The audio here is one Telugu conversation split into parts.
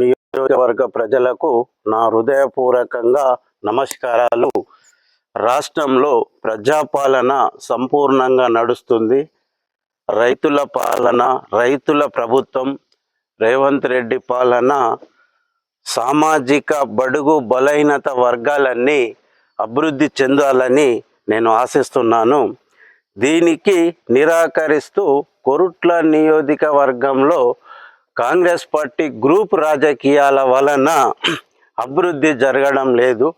నియోజకవర్గ ప్రజలకు నా హృదయపూర్వకంగా నమస్కారాలు. రాష్ట్రంలో ప్రజాపాలన సంపూర్ణంగా నడుస్తుంది. రైతుల పాలన, రైతుల ప్రభుత్వం, రేవంత్ రెడ్డి పాలన సామాజిక బడుగు బలహీనత వర్గాలన్నీ అభివృద్ధి చెందాలని నేను ఆశిస్తున్నాను. దీనికి నిరాకరిస్తూ కొరుట్ల నియోజకవర్గంలో కాంగ్రెస్ పార్టీ గ్రూప్ రాజకీయాల వలన అభివృద్ధి జరగడం లేదు.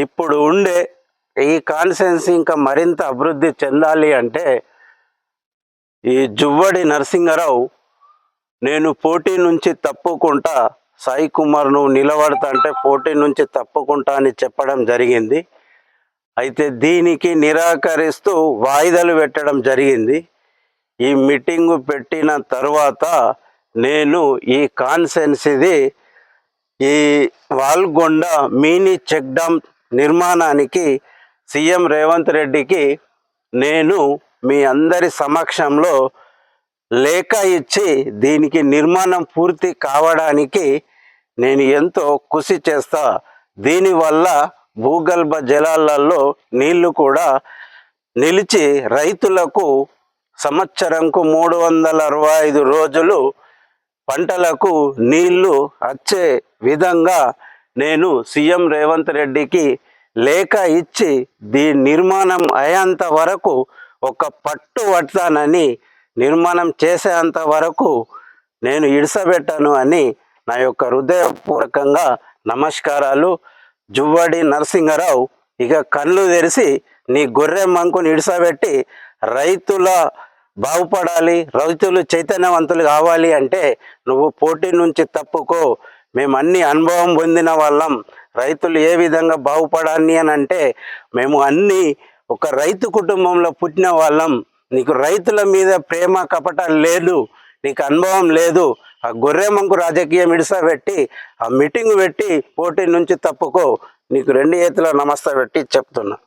ఇప్పుడు ఉండే ఈ కాన్స్టిట్యున్సీ ఇంకా మరింత అభివృద్ధి చెందాలి అంటే ఈ జువ్వడి నరసింహారావు నేను పోటీ నుంచి తప్పుకుంటా, సాయి కుమార్ నువ్వు నిలబడతా అంటే పోటీ నుంచి తప్పుకుంటా అని చెప్పడం జరిగింది. అయితే దీనికి నిరాకరిస్తూ వాయిదాలు పెట్టడం జరిగింది. ఈ మీటింగు పెట్టిన తర్వాత నేను ఈ కాన్స్టిట్యున్సీది ఈ వాల్గొండ మినీ చెక్ డ్యామ్ నిర్మాణానికి సీఎం రేవంత్ రెడ్డికి నేను మీ అందరి సమక్షంలో లేఖ ఇచ్చి దీనికి నిర్మాణం పూర్తి కావడానికి నేను ఎంతో కృషి చేస్తా. దీనివల్ల భూగర్భ జలాలలో నీళ్లు కూడా నిలిచి రైతులకు సంవత్సరంకు 365 రోజులు పంటలకు నీళ్లు వచ్చే విధంగా నేను సీఎం రేవంత్ రెడ్డికి లేఖ ఇచ్చి దీని నిర్మాణం అయ్యేంత వరకు ఒక పట్టు పడతానని, నిర్మాణం చేసేంత వరకు నేను ఇడిసబెట్టాను అని నా యొక్క హృదయపూర్వకంగా నమస్కారాలు. జువ్వడి నరసింహారావు, ఇక కళ్ళు తెరిచి నీ గొర్రె మంకుని ఇడిసబెట్టి రైతుల బాగుపడాలి, రైతులు చైతన్యవంతులు కావాలి అంటే నువ్వు పోటీ నుంచి తప్పుకో. మేము అన్ని అనుభవం పొందిన వాళ్ళం, రైతులు ఏ విధంగా బాగుపడాలి అని అంటే మేము అన్నీ ఒక రైతు కుటుంబంలో పుట్టిన వాళ్ళం. నీకు రైతుల మీద ప్రేమ కపట లేదు, నీకు అనుభవం లేదు. ఆ గొర్రెమంకు రాజకీయం ఇడిసబెట్టి ఆ మీటింగ్ పెట్టి పోటీ నుంచి తప్పుకో. నీకు 2 చేతుల నమస్తే పెట్టి చెప్తున్నా.